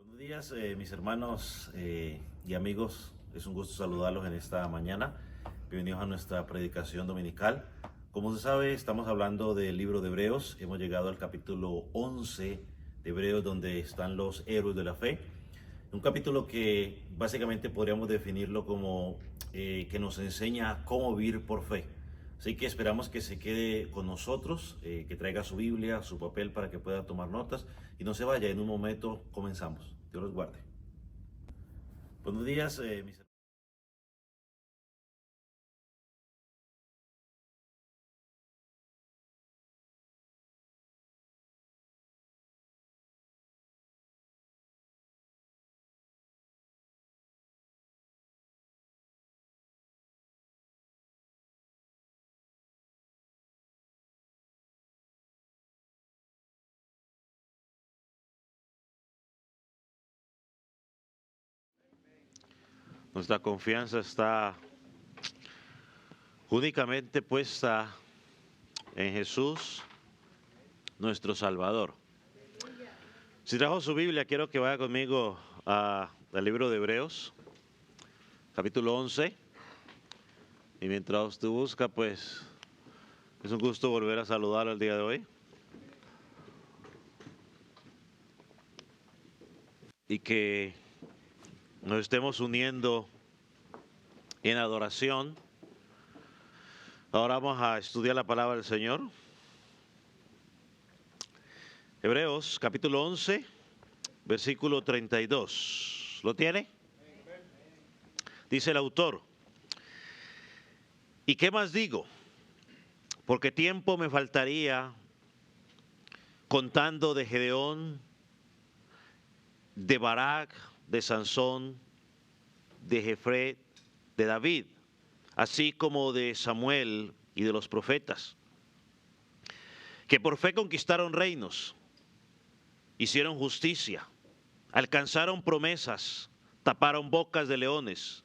Buenos días, mis hermanos y amigos. Es un gusto saludarlos en esta mañana. Bienvenidos a nuestra predicación dominical. Como se sabe, estamos hablando del libro de Hebreos. Hemos llegado al capítulo 11 de Hebreos, donde están los héroes de la fe. Un capítulo que básicamente podríamos definirlo como que nos enseña cómo vivir por fe. Así que esperamos que se quede con nosotros, que traiga su Biblia, su papel para que pueda tomar notas y no se vaya. En un momento comenzamos. Dios los guarde. Buenos días, mis hermanos. Nuestra confianza está únicamente puesta en Jesús, nuestro Salvador. Si trajo su Biblia, quiero que vaya conmigo al libro de Hebreos, capítulo 11. Y mientras usted busca, pues es un gusto volver a saludarlo el día de hoy. Y que nos estemos uniendo en adoración. Ahora vamos a estudiar la palabra del Señor. Hebreos capítulo 11, versículo 32. ¿Lo tiene? Dice el autor: ¿y qué más digo? Porque tiempo me faltaría contando de Gedeón, de Barak, de Sansón, de Jefré, de David, así como de Samuel y de los profetas, que por fe conquistaron reinos, hicieron justicia, alcanzaron promesas, taparon bocas de leones,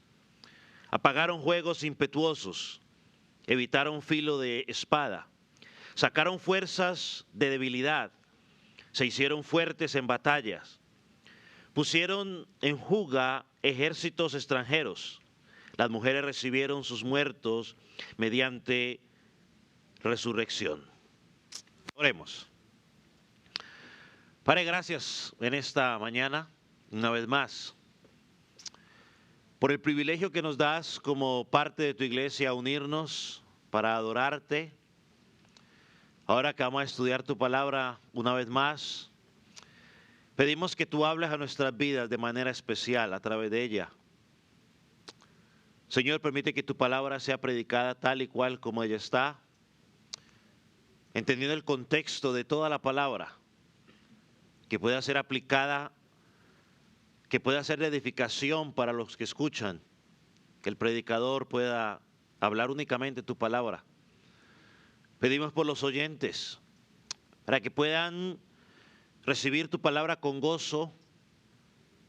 apagaron juegos impetuosos, evitaron filo de espada, sacaron fuerzas de debilidad, se hicieron fuertes en batallas, pusieron en fuga ejércitos extranjeros. Las mujeres recibieron sus muertos mediante resurrección. Oremos. Padre, gracias en esta mañana, una vez más, por el privilegio que nos das como parte de tu iglesia a unirnos para adorarte. Ahora que vamos a estudiar tu palabra una vez más, pedimos que tú hables a nuestras vidas de manera especial a través de ella. Señor, permite que tu palabra sea predicada tal y cual como ella está, entendiendo el contexto de toda la palabra, que pueda ser aplicada, que pueda ser de edificación para los que escuchan, que el predicador pueda hablar únicamente tu palabra. Pedimos por los oyentes, para que puedan recibir tu palabra con gozo,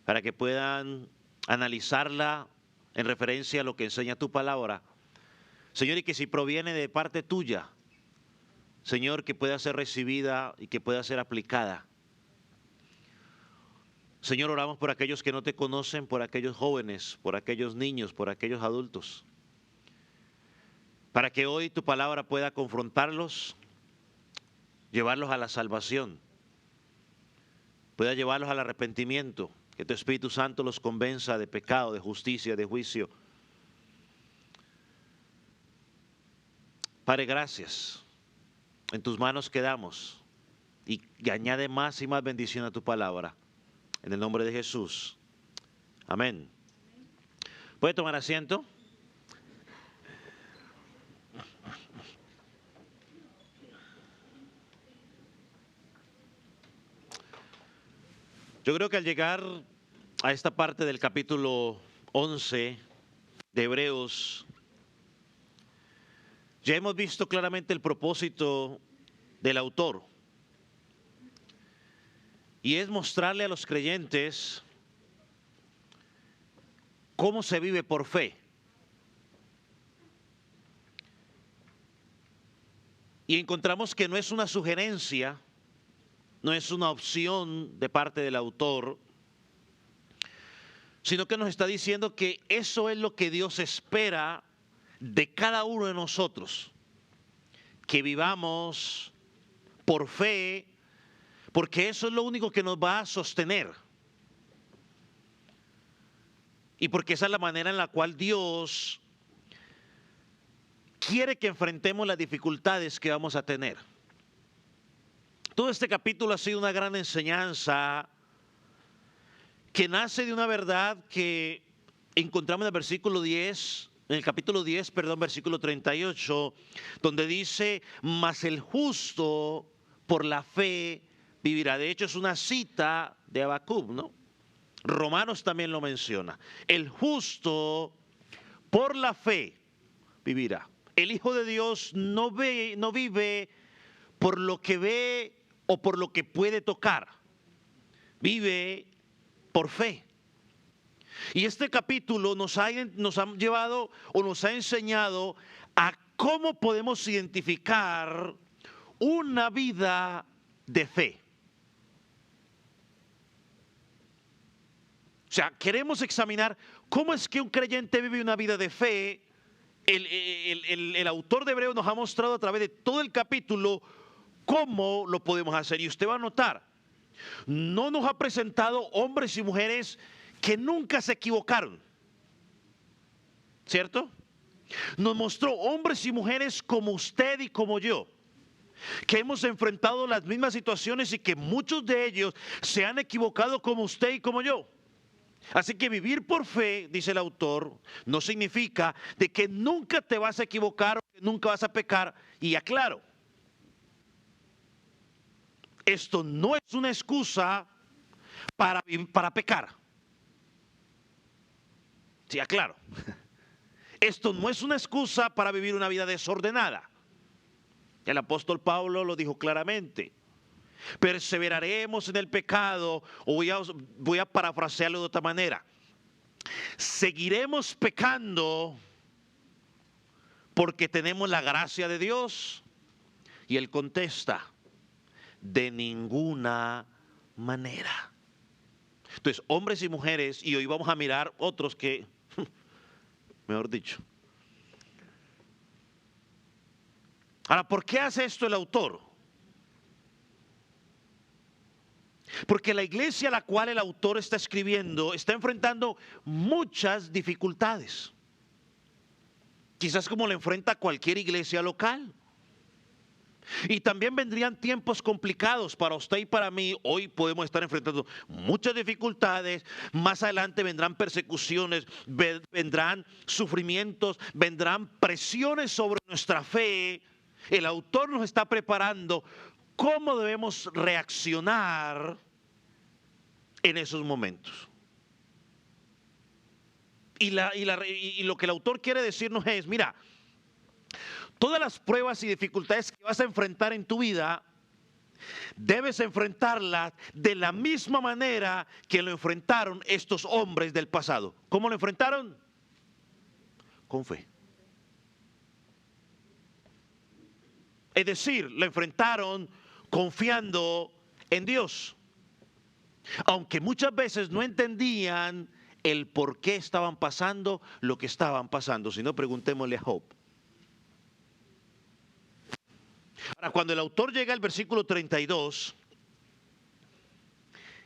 para que puedan analizarla en referencia a lo que enseña tu palabra. Señor, y que si proviene de parte tuya, Señor, que pueda ser recibida y que pueda ser aplicada. Señor, oramos por aquellos que no te conocen, por aquellos jóvenes, por aquellos niños, por aquellos adultos, para que hoy tu palabra pueda confrontarlos, llevarlos a la salvación, pueda llevarlos al arrepentimiento, que tu Espíritu Santo los convenza de pecado, de justicia, de juicio. Padre, gracias. En tus manos quedamos y añade más y más bendición a tu palabra. En el nombre de Jesús. Amén. ¿Puede tomar asiento? Yo creo que al llegar a esta parte del capítulo 11 de Hebreos, ya hemos visto claramente el propósito del autor. Y es mostrarle a los creyentes cómo se vive por fe. Y encontramos que no es una sugerencia, no es una opción de parte del autor, sino que nos está diciendo que eso es lo que Dios espera de cada uno de nosotros, que vivamos por fe, porque eso es lo único que nos va a sostener. Y porque esa es la manera en la cual Dios quiere que enfrentemos las dificultades que vamos a tener. Todo este capítulo ha sido una gran enseñanza que nace de una verdad que encontramos en el versículo 10, en el capítulo 10, perdón, versículo 38, donde dice, mas el justo por la fe vivirá. De hecho, es una cita de Habacuc, ¿no? Romanos también lo menciona. El justo por la fe vivirá. El Hijo de Dios no vive por lo que ve o por lo que puede tocar. Vive por fe. Y este capítulo nos ha llevado o nos ha enseñado a cómo podemos identificar una vida de fe. O sea, queremos examinar cómo es que un creyente vive una vida de fe. El autor de Hebreos nos ha mostrado a través de todo el capítulo cómo lo podemos hacer. Y usted va a notar, no nos ha presentado hombres y mujeres que nunca se equivocaron, ¿cierto? Nos mostró hombres y mujeres como usted y como yo, que hemos enfrentado las mismas situaciones y que muchos de ellos se han equivocado como usted y como yo. Así que vivir por fe, dice el autor, no significa de que nunca te vas a equivocar, que nunca vas a pecar. Y aclaro, esto no es una excusa para pecar. Sí, aclaro. Esto no es una excusa para vivir una vida desordenada. El apóstol Pablo lo dijo claramente. Perseveraremos en el pecado, o voy a parafrasearlo de otra manera. Seguiremos pecando porque tenemos la gracia de Dios. Y él contesta, de ninguna manera. Entonces, hombres y mujeres, y hoy vamos a mirar otros que, mejor dicho. Ahora, ¿por qué hace esto el autor? Porque la iglesia a la cual el autor está escribiendo está enfrentando muchas dificultades. Quizás como le enfrenta cualquier iglesia local. Y también vendrían tiempos complicados para usted y para mí. Hoy podemos estar enfrentando muchas dificultades. Más adelante vendrán persecuciones, vendrán sufrimientos, vendrán presiones sobre nuestra fe. El autor nos está preparando cómo debemos reaccionar en esos momentos. Y lo que el autor quiere decirnos es, mira, todas las pruebas y dificultades que vas a enfrentar en tu vida, debes enfrentarlas de la misma manera que lo enfrentaron estos hombres del pasado. ¿Cómo lo enfrentaron? Con fe. Es decir, lo enfrentaron confiando en Dios. Aunque muchas veces no entendían el por qué estaban pasando lo que estaban pasando. Si no, preguntémosle a Job. Ahora, cuando el autor llega al versículo 32,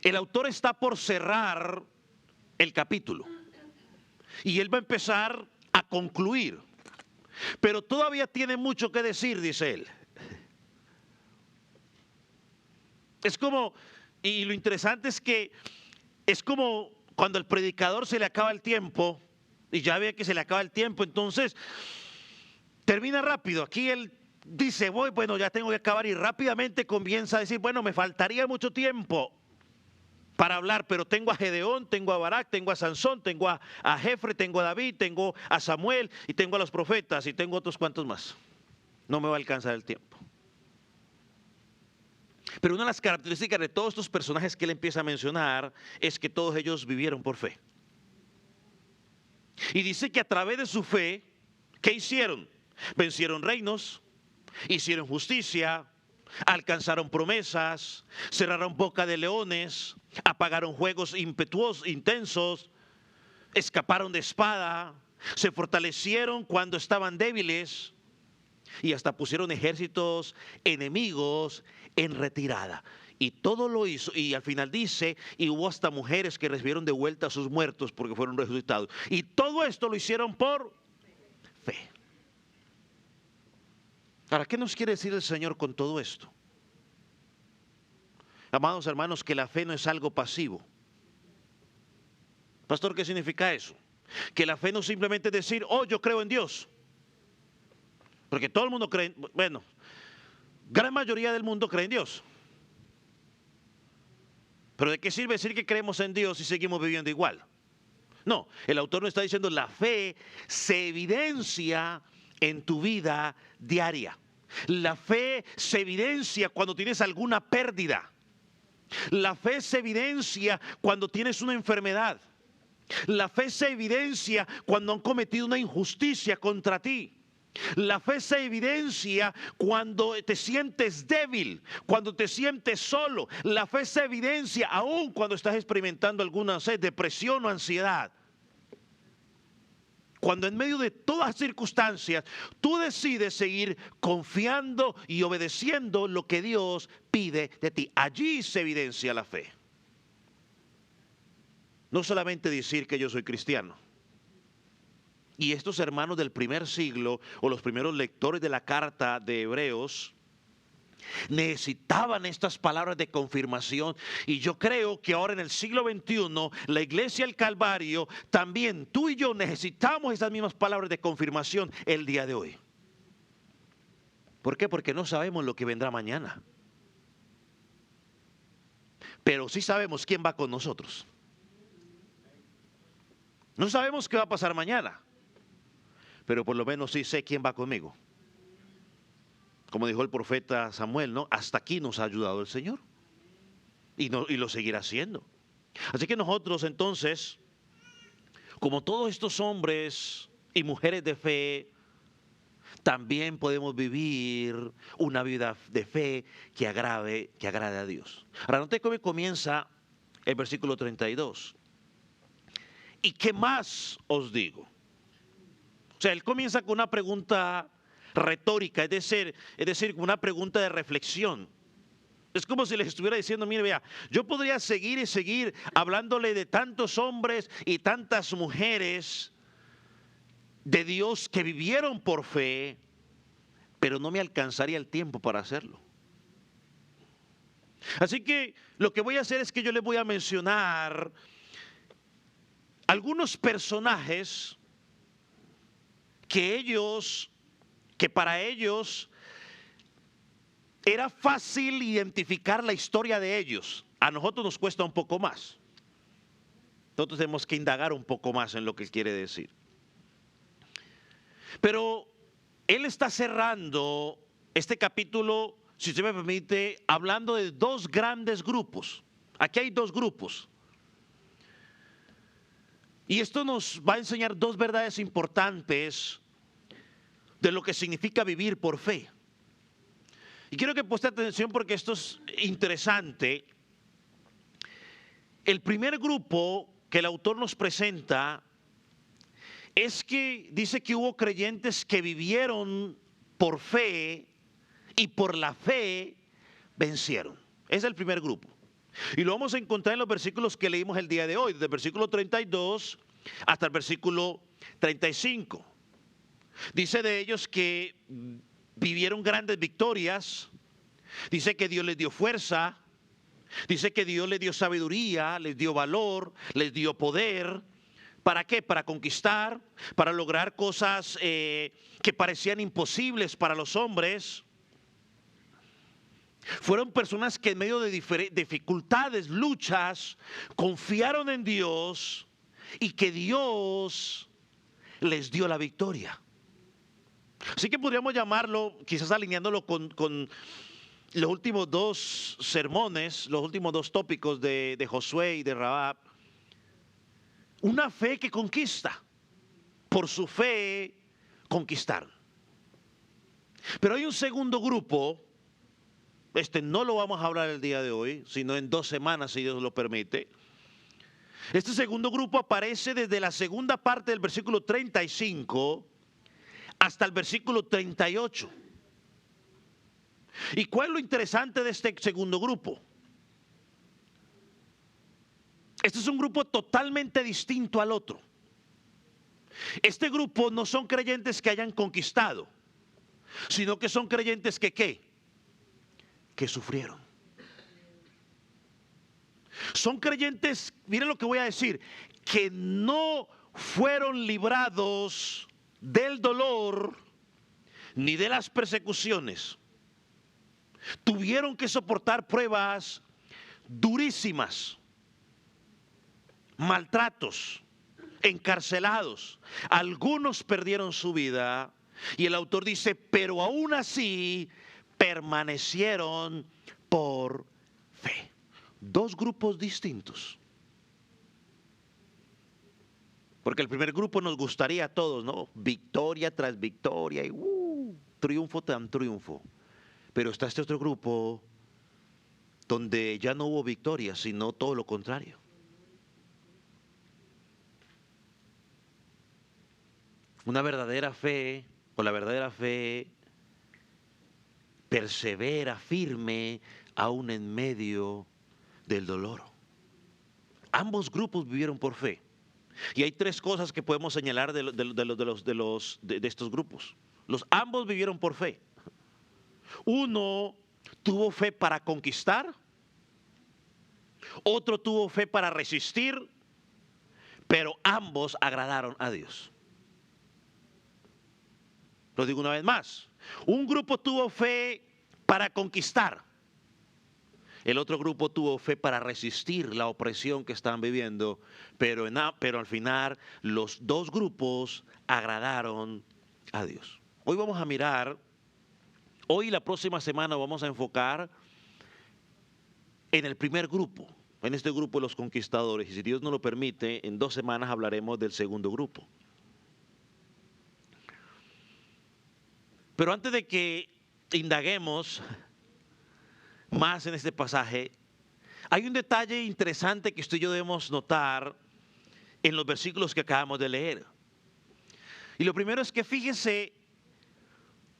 el autor está por cerrar el capítulo. Y él va a empezar a concluir. Pero todavía tiene mucho que decir, dice él. Es como, y lo interesante es que es como cuando al predicador se le acaba el tiempo, y ya ve que se le acaba el tiempo, entonces termina rápido. Aquí él dice, bueno, ya tengo que acabar, y rápidamente comienza a decir, bueno, me faltaría mucho tiempo para hablar, pero tengo a Gedeón, tengo a Barak, tengo a Sansón, tengo a Jefre, tengo a David, tengo a Samuel, y tengo a los profetas, y tengo otros cuantos más. No me va a alcanzar el tiempo. Pero una de las características de todos estos personajes que él empieza a mencionar es que todos ellos vivieron por fe. Y dice que a través de su fe, ¿qué hicieron? Vencieron reinos, hicieron justicia, alcanzaron promesas, cerraron boca de leones, apagaron fuegos impetuosos, intensos, escaparon de espada, se fortalecieron cuando estaban débiles y hasta pusieron ejércitos enemigos en retirada. Y todo lo hizo, y al final dice, y hubo hasta mujeres que recibieron de vuelta a sus muertos porque fueron resucitados. Y todo esto lo hicieron por fe. Ahora, ¿qué nos quiere decir el Señor con todo esto? Amados hermanos, que la fe no es algo pasivo. Pastor, ¿qué significa eso? Que la fe no simplemente es decir, oh, yo creo en Dios. Porque todo el mundo cree, bueno, gran mayoría del mundo cree en Dios. Pero ¿de qué sirve decir que creemos en Dios si seguimos viviendo igual? No, el autor nos está diciendo la fe se evidencia en tu vida diaria. La fe se evidencia cuando tienes alguna pérdida. La fe se evidencia cuando tienes una enfermedad. La fe se evidencia cuando han cometido una injusticia contra ti. La fe se evidencia cuando te sientes débil, cuando te sientes solo. La fe se evidencia aún cuando estás experimentando alguna depresión o ansiedad. Cuando en medio de todas las circunstancias tú decides seguir confiando y obedeciendo lo que Dios pide de ti. Allí se evidencia la fe. No solamente decir que yo soy cristiano. Y estos hermanos del primer siglo o los primeros lectores de la carta de Hebreos necesitaban estas palabras de confirmación. Y yo creo que ahora en el siglo XXI, la iglesia del Calvario, también tú y yo necesitamos esas mismas palabras de confirmación el día de hoy. ¿Por qué? Porque no sabemos lo que vendrá mañana. Pero sí sabemos quién va con nosotros. No sabemos qué va a pasar mañana. Pero por lo menos sí sé quién va conmigo. Como dijo el profeta Samuel, ¿no? Hasta aquí nos ha ayudado el Señor. Y lo seguirá haciendo. Así que nosotros entonces, como todos estos hombres y mujeres de fe, también podemos vivir una vida de fe que agrade a Dios. Ahora, note cómo comienza el versículo 32. ¿Y qué más os digo? O sea, él comienza con una pregunta retórica, es decir, una pregunta de reflexión. Es como si les estuviera diciendo, mire, vea, yo podría seguir y seguir hablándole de tantos hombres y tantas mujeres de Dios que vivieron por fe, pero no me alcanzaría el tiempo para hacerlo. Así que lo que voy a hacer es que yo les voy a mencionar algunos personajes que para ellos era fácil identificar la historia de ellos. A nosotros nos cuesta un poco más. Nosotros tenemos que indagar un poco más en lo que quiere decir. Pero él está cerrando este capítulo, si usted me permite, hablando de dos grandes grupos. Aquí hay dos grupos. Y esto nos va a enseñar dos verdades importantes de lo que significa vivir por fe. Y quiero que preste atención porque esto es interesante. El primer grupo que el autor nos presenta es que dice que hubo creyentes que vivieron por fe y por la fe vencieron. Ese es el primer grupo. Y lo vamos a encontrar en los versículos que leímos el día de hoy, desde el versículo 32 hasta el versículo 35. Dice de ellos que vivieron grandes victorias, dice que Dios les dio fuerza, dice que Dios les dio sabiduría, les dio valor, les dio poder. ¿Para qué? Para conquistar, para lograr cosas que parecían imposibles para los hombres. Fueron personas que en medio de dificultades, luchas, confiaron en Dios y que Dios les dio la victoria. Así que podríamos llamarlo, quizás alineándolo con los últimos dos sermones, los últimos dos tópicos de Josué y de Rahab, una fe que conquista. Por su fe conquistaron. Pero hay un segundo grupo. No lo vamos a hablar el día de hoy, sino en 2 semanas, si Dios lo permite, Este segundo grupo aparece desde la segunda parte del versículo 35 hasta el versículo 38. ¿Y cuál es lo interesante de este segundo grupo? Este es un grupo totalmente distinto al otro. Este grupo no son creyentes que hayan conquistado, sino que son creyentes que ¿qué? Que sufrieron. Son creyentes, miren lo que voy a decir, que no fueron librados del dolor ni de las persecuciones. Tuvieron que soportar pruebas durísimas, maltratos, encarcelados. Algunos perdieron su vida y el autor dice, pero aún así permanecieron por fe. Dos grupos distintos. Porque el primer grupo nos gustaría a todos, ¿no? Victoria tras victoria y triunfo tras triunfo. Pero está este otro grupo donde ya no hubo victoria, sino todo lo contrario. Una verdadera fe, o la verdadera fe, persevera firme aún en medio del dolor. Ambos grupos vivieron por fe. Y hay tres cosas que podemos señalar de estos grupos. Ambos vivieron por fe. Uno tuvo fe para conquistar, otro tuvo fe para resistir, pero ambos agradaron a Dios. Lo digo una vez más. Un grupo tuvo fe para conquistar. El otro grupo tuvo fe para resistir la opresión que estaban viviendo, pero al final los dos grupos agradaron a Dios. Hoy vamos a mirar, hoy y la próxima semana vamos a enfocar en el primer grupo, en este grupo de los conquistadores. Y si Dios nos lo permite, en 2 semanas hablaremos del segundo grupo. Pero antes de que indaguemos más en este pasaje, hay un detalle interesante que usted y yo debemos notar en los versículos que acabamos de leer. Y lo primero es que fíjese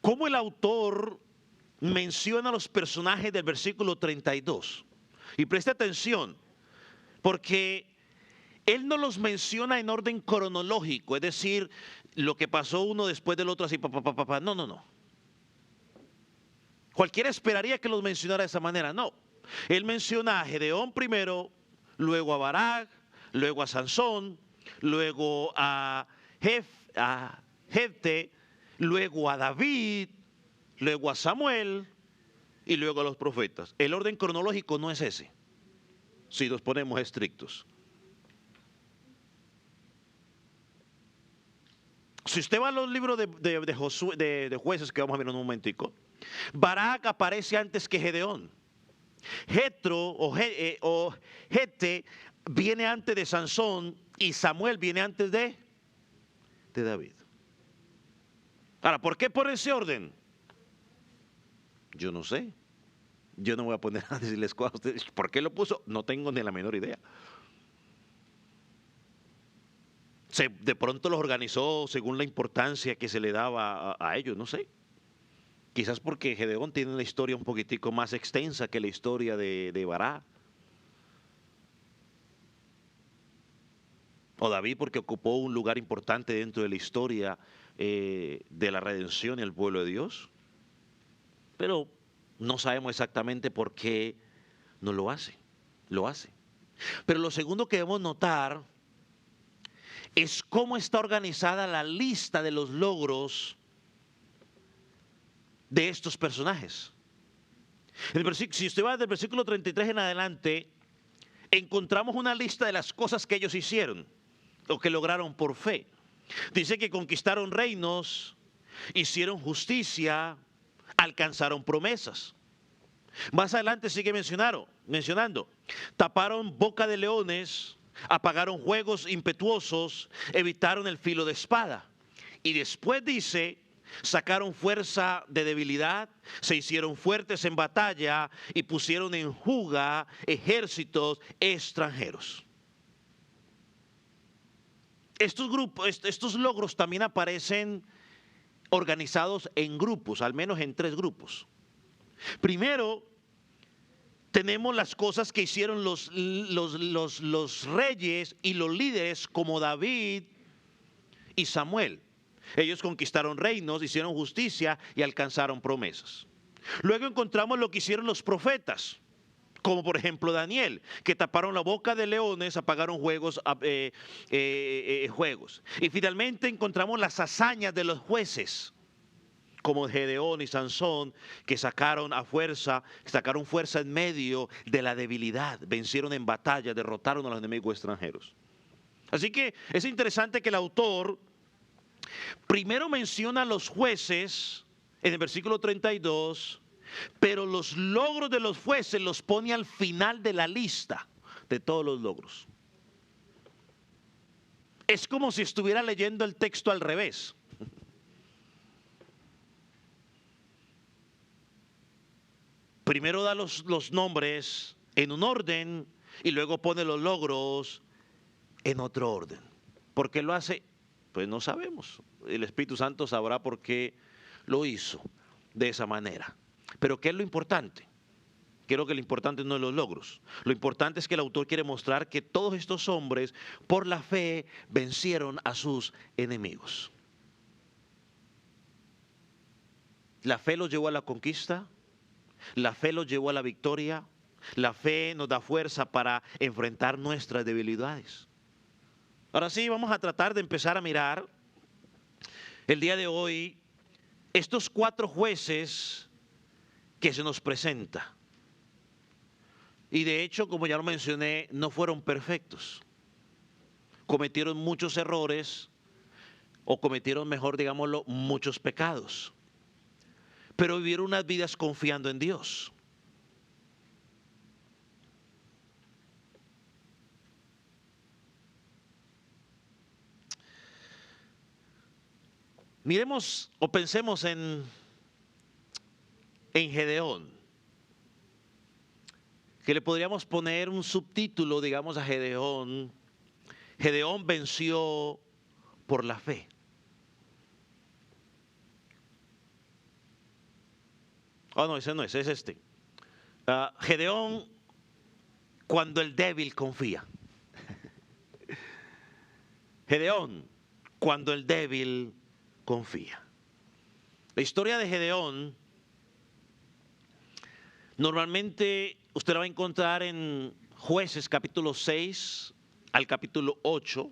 cómo el autor menciona a los personajes del versículo 32. Y preste atención, porque él no los menciona en orden cronológico, es decir, lo que pasó uno después del otro, así, no. Cualquiera esperaría que los mencionara de esa manera. No, él menciona a Gedeón primero, luego a Barak, luego a Sansón, luego a Jefte, luego a David, luego a Samuel y luego a los profetas. El orden cronológico no es ese, si nos ponemos estrictos. Si usted va a los libros de jueces que vamos a ver en un momentico, Barak aparece antes que Gedeón. Jetro o Jefte viene antes de Sansón y Samuel viene antes de David. Ahora, ¿por qué por ese orden? Yo no sé. Yo no voy a poner a decirles a ustedes por qué lo puso. No tengo ni la menor idea. De pronto los organizó según la importancia que se le daba a ellos, no sé. Quizás porque Gedeón tiene una historia un poquitico más extensa que la historia de Barak. O David porque ocupó un lugar importante dentro de la historia de la redención y el pueblo de Dios. Pero no sabemos exactamente por qué no lo hace. Lo hace. Pero lo segundo que debemos notar es cómo está organizada la lista de los logros de estos personajes. Si usted va del versículo 33 en adelante, encontramos una lista de las cosas que ellos hicieron o que lograron por fe. Dice que conquistaron reinos, hicieron justicia, alcanzaron promesas. Más adelante sigue mencionando, taparon boca de leones, apagaron juegos impetuosos, evitaron el filo de espada. Y después dice, sacaron fuerza de debilidad, se hicieron fuertes en batalla y pusieron en fuga ejércitos extranjeros. estos grupos, estos logros también aparecen organizados en grupos, al menos en 3 grupos. Primero, tenemos las cosas que hicieron los reyes y los líderes como David y Samuel. Ellos conquistaron reinos, hicieron justicia y alcanzaron promesas. Luego encontramos lo que hicieron los profetas, como por ejemplo Daniel, que taparon la boca de leones, apagaron juegos. Y finalmente encontramos las hazañas de los jueces, como Gedeón y Sansón, que sacaron fuerza en medio de la debilidad, vencieron en batalla, derrotaron a los enemigos extranjeros. Así que es interesante que el autor primero menciona a los jueces en el versículo 32, pero los logros de los jueces los pone al final de la lista de todos los logros. Es como si estuviera leyendo el texto al revés. Primero da los nombres en un orden y luego pone los logros en otro orden. ¿Por qué lo hace? Pues no sabemos. El Espíritu Santo sabrá por qué lo hizo de esa manera. Pero ¿qué es lo importante? Creo que lo importante no es los logros. Lo importante es que el autor quiere mostrar que todos estos hombres, por la fe, vencieron a sus enemigos. La fe los llevó a la conquista. La fe los llevó a la victoria. La fe nos da fuerza para enfrentar nuestras debilidades. Ahora sí, vamos a tratar de empezar a mirar el día de hoy estos 4 jueces que se nos presenta. Y de hecho, como ya lo mencioné, no fueron perfectos. Cometieron muchos errores, o cometieron, mejor digámoslo, muchos pecados. Pero vivieron unas vidas confiando en Dios. Miremos o pensemos en Gedeón, que le podríamos poner un subtítulo, digamos, a Gedeón. Gedeón venció por la fe. Oh, no, ese no es este. Gedeón, cuando el débil confía. Gedeón, cuando el débil confía. La historia de Gedeón, normalmente usted la va a encontrar en Jueces capítulo 6 al capítulo 8.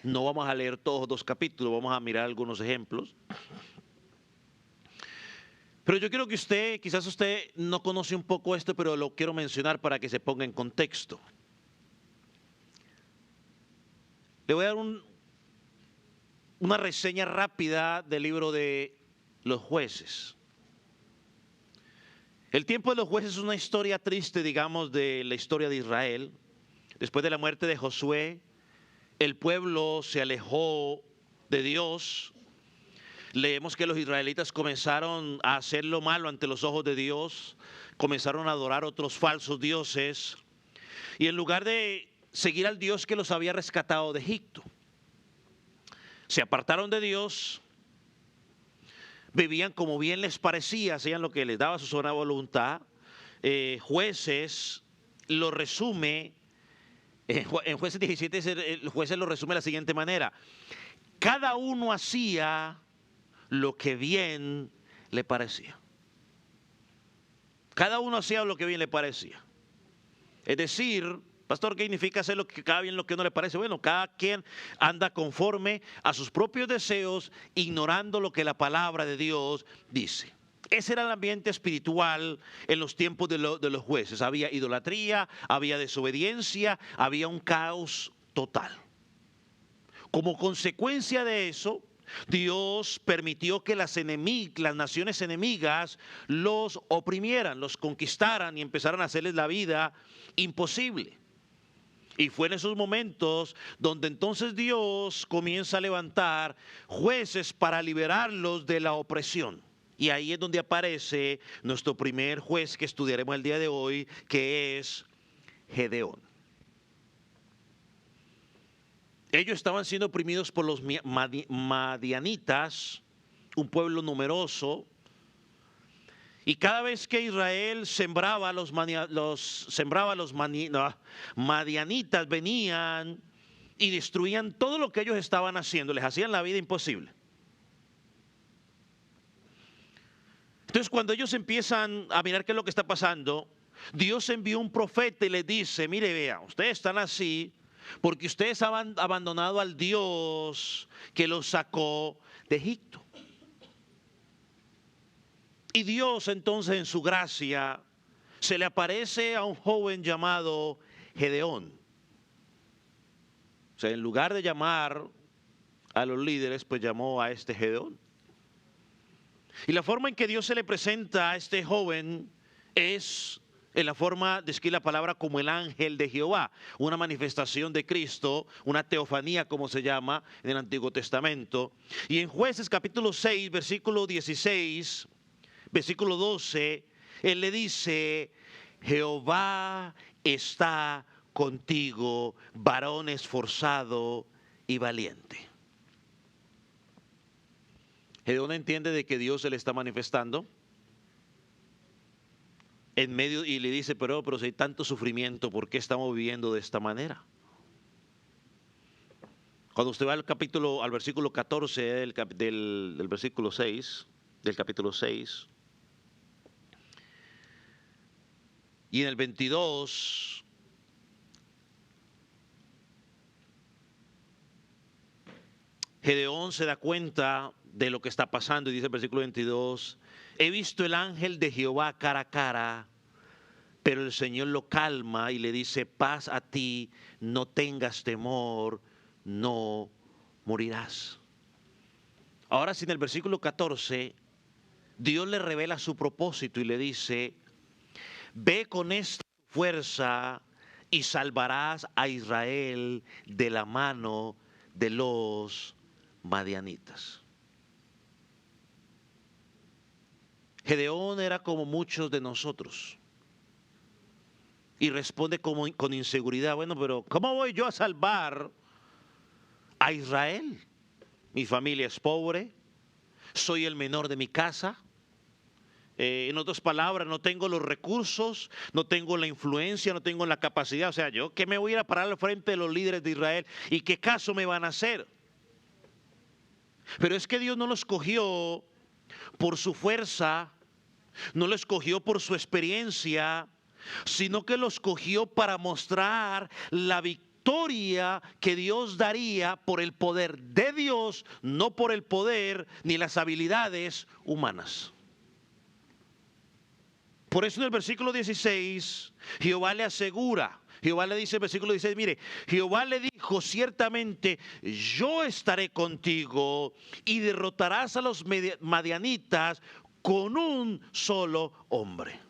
No vamos a leer todos los capítulos, vamos a mirar algunos ejemplos. Pero yo quiero que quizás usted no conoce un poco esto, pero lo quiero mencionar para que se ponga en contexto. Le voy a dar una reseña rápida del libro de los jueces. El tiempo de los jueces es una historia triste, digamos, de la historia de Israel. Después de la muerte de Josué, el pueblo se alejó de Dios. Leemos que los israelitas comenzaron a hacer lo malo ante los ojos de Dios, comenzaron a adorar otros falsos dioses, y en lugar de seguir al Dios que los había rescatado de Egipto, se apartaron de Dios, vivían como bien les parecía, hacían lo que les daba su soberana voluntad. Jueces lo resume, en Jueces 17 el juez lo resume de la siguiente manera: cada uno hacía lo que bien le parecía. Cada uno hacía lo que bien le parecía. Es decir, pastor, ¿qué significa hacer lo que cada bien lo que no le parece? Bueno, cada quien anda conforme a sus propios deseos, ignorando lo que la palabra de Dios dice. Ese era el ambiente espiritual en los tiempos de los jueces. Había idolatría, había desobediencia, había un caos total. Como consecuencia de eso, Dios permitió que las naciones enemigas los oprimieran, los conquistaran y empezaran a hacerles la vida imposible. Y fue en esos momentos donde entonces Dios comienza a levantar jueces para liberarlos de la opresión. Y ahí es donde aparece nuestro primer juez que estudiaremos el día de hoy, que es Gedeón. Ellos estaban siendo oprimidos por los madianitas, un pueblo numeroso. Y cada vez que Israel sembraba, los madianitas venían y destruían todo lo que ellos estaban haciendo, les hacían la vida imposible. Entonces, cuando ellos empiezan a mirar qué es lo que está pasando, Dios envió un profeta y les dice: mire, vea, ustedes están así porque ustedes han abandonado al Dios que los sacó de Egipto. Y Dios entonces, en su gracia, se le aparece a un joven llamado Gedeón. O sea, en lugar de llamar a los líderes, pues llamó a este Gedeón. Y la forma en que Dios se le presenta a este joven es en la forma de escribir la palabra como el ángel de Jehová, una manifestación de Cristo, una teofanía como se llama en el Antiguo Testamento. Y en Jueces capítulo 6, versículo 16, versículo 12, él le dice: Jehová está contigo, varón esforzado y valiente. Gedeón entiende de que Dios se le está manifestando en medio y le dice: pero si hay tanto sufrimiento, ¿por qué estamos viviendo de esta manera? Cuando usted va al versículo 14 del versículo 6, del capítulo 6, y en el 22, Gedeón se da cuenta de lo que está pasando y dice el versículo 22: he visto el ángel de Jehová cara a cara, pero el Señor lo calma y le dice: paz a ti, no tengas temor, no morirás. Ahora sí, en el versículo 14, Dios le revela su propósito y le dice: ve con esta fuerza y salvarás a Israel de la mano de los madianitas. Gedeón era como muchos de nosotros y responde con inseguridad: bueno, pero ¿cómo voy yo a salvar a Israel? Mi familia es pobre, soy el menor de mi casa. En otras palabras, no tengo los recursos, no tengo la influencia, no tengo la capacidad. O sea, ¿yo qué me voy a ir a parar al frente de los líderes de Israel? ¿Y qué caso me van a hacer? Pero es que Dios no lo escogió por su fuerza, no lo escogió por su experiencia, sino que lo escogió para mostrar la victoria que Dios daría por el poder de Dios, no por el poder ni las habilidades humanas. Por eso en el versículo 16, Jehová le asegura, Jehová le dice en el versículo 16, mire, Jehová le dijo: ciertamente yo estaré contigo y derrotarás a los madianitas con un solo hombre.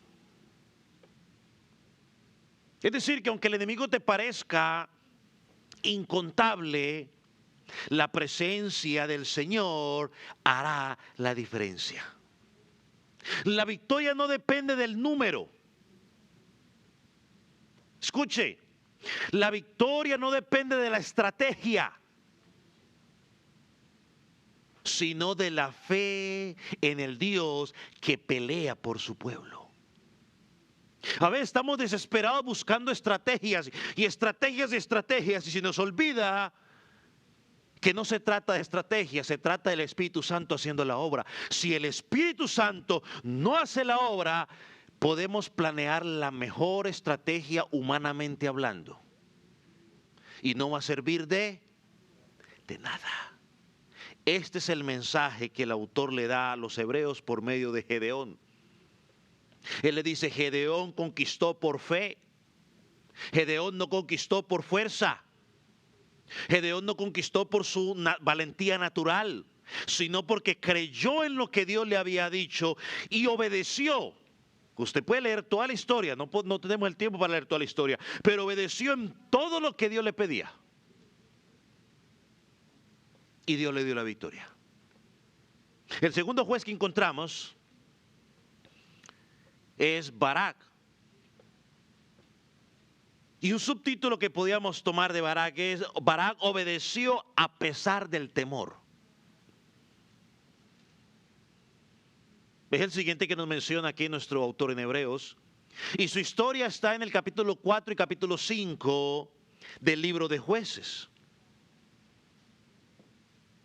Es decir, que aunque el enemigo te parezca incontable, la presencia del Señor hará la diferencia. La victoria no depende del número. Escuche, la victoria no depende de la estrategia, sino de la fe en el Dios que pelea por su pueblo. A veces estamos desesperados buscando estrategias y estrategias y estrategias, y se nos olvida que no se trata de estrategia, se trata del Espíritu Santo haciendo la obra. Si el Espíritu Santo no hace la obra, podemos planear la mejor estrategia humanamente hablando y no va a servir de nada. Este es el mensaje que el autor le da a los hebreos por medio de Gedeón. Él le dice: Gedeón conquistó por fe. Gedeón no conquistó por fuerza. Gedeón no conquistó por su valentía natural, sino porque creyó en lo que Dios le había dicho y obedeció. Usted puede leer toda la historia, no tenemos el tiempo para leer toda la historia, pero obedeció en todo lo que Dios le pedía. Y Dios le dio la victoria. El segundo juez que encontramos es Barak. Y un subtítulo que podíamos tomar de Barak es: Barak obedeció a pesar del temor. Es el siguiente que nos menciona aquí nuestro autor en Hebreos. Y su historia está en el capítulo 4 y capítulo 5 del libro de Jueces.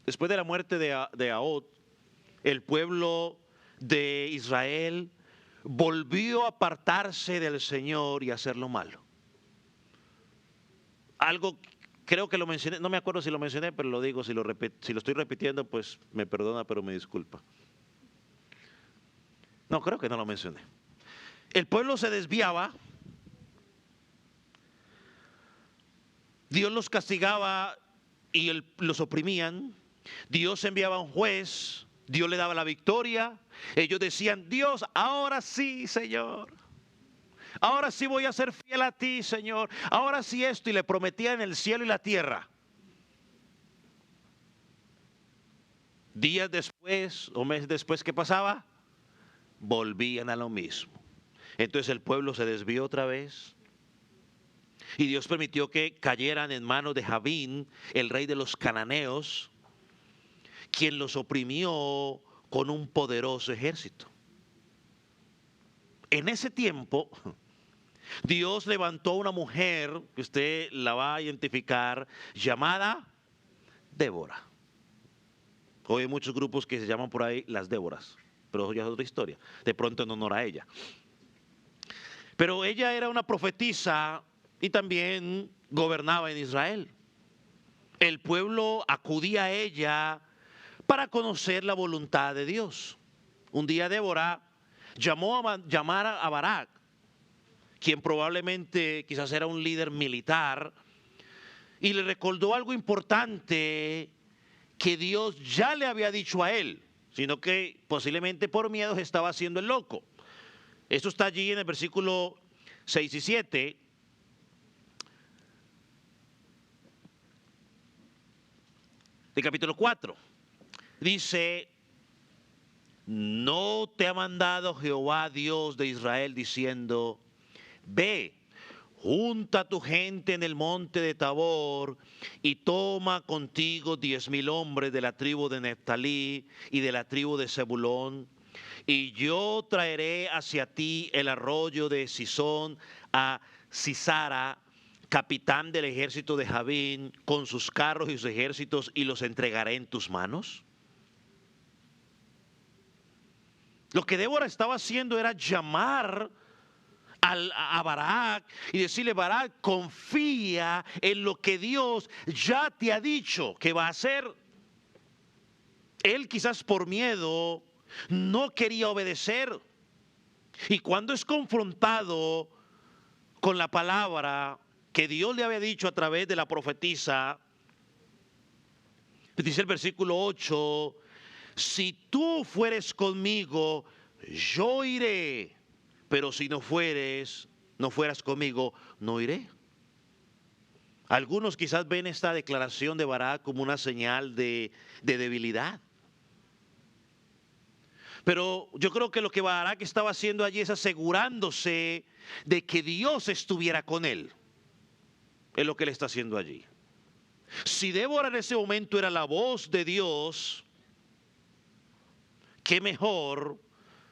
Después de la muerte de Ahab, el pueblo de Israel volvió a apartarse del Señor y a hacer lo malo. Algo, creo que lo mencioné, no me acuerdo si lo mencioné, pero lo digo, si lo estoy repitiendo, pues me perdona, pero me disculpa. No, creo que no lo mencioné. El pueblo se desviaba, Dios los castigaba y los oprimían, Dios enviaba un juez, Dios le daba la victoria, ellos decían: Dios, ahora sí, Señor, ahora sí voy a ser fiel a ti, Señor, ahora sí esto, y le prometían el cielo y la tierra. Días después o meses después, ¿qué pasaba? Volvían a lo mismo. Entonces el pueblo se desvió otra vez y Dios permitió que cayeran en manos de Jabín, el rey de los cananeos, quien los oprimió con un poderoso ejército. En ese tiempo, Dios levantó a una mujer, que usted la va a identificar, llamada Débora. Hoy hay muchos grupos que se llaman por ahí las Déboras, pero eso ya es otra historia, de pronto en honor a ella. Pero ella era una profetisa y también gobernaba en Israel. El pueblo acudía a ella para conocer la voluntad de Dios. Un día Débora llamar a Barak, quien probablemente quizás era un líder militar, y le recordó algo importante que Dios ya le había dicho a él, sino que posiblemente por miedo se estaba haciendo el loco. Esto está allí en el versículo 6 y 7. Del capítulo 4. Dice: ¿no te ha mandado Jehová Dios de Israel diciendo: ve, junta a tu gente en el monte de Tabor y toma contigo 10,000 hombres de la tribu de Neftalí y de la tribu de Zebulón? Y yo traeré hacia ti el arroyo de Sisón a Sisara, capitán del ejército de Jabín, con sus carros y sus ejércitos, y los entregaré en tus manos. Lo que Débora estaba haciendo era llamar a Barak y decirle: Barak, confía en lo que Dios ya te ha dicho que va a hacer. Él, quizás por miedo, no quería obedecer, y cuando es confrontado con la palabra que Dios le había dicho a través de la profetisa, dice el versículo 8: si tú fueres conmigo, yo iré, pero si no fueras conmigo, no iré. Algunos quizás ven esta declaración de Barak como una señal de debilidad. Pero yo creo que lo que Barak estaba haciendo allí es asegurándose de que Dios estuviera con él. Es lo que él está haciendo allí. Si Débora en ese momento era la voz de Dios, qué mejor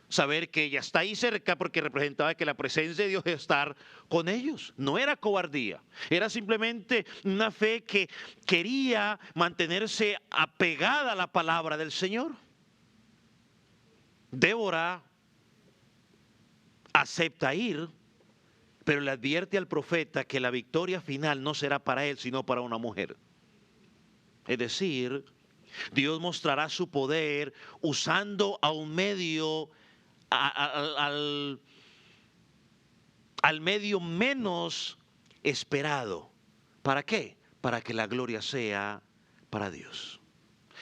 saber que ella está ahí cerca, porque representaba que la presencia de Dios debe estar con ellos. No era cobardía, era simplemente una fe que quería mantenerse apegada a la palabra del Señor. Débora acepta ir, pero le advierte al profeta que la victoria final no será para él, sino para una mujer. Es decir, Dios mostrará su poder usando a un medio, al medio menos esperado. ¿Para qué? Para que la gloria sea para Dios.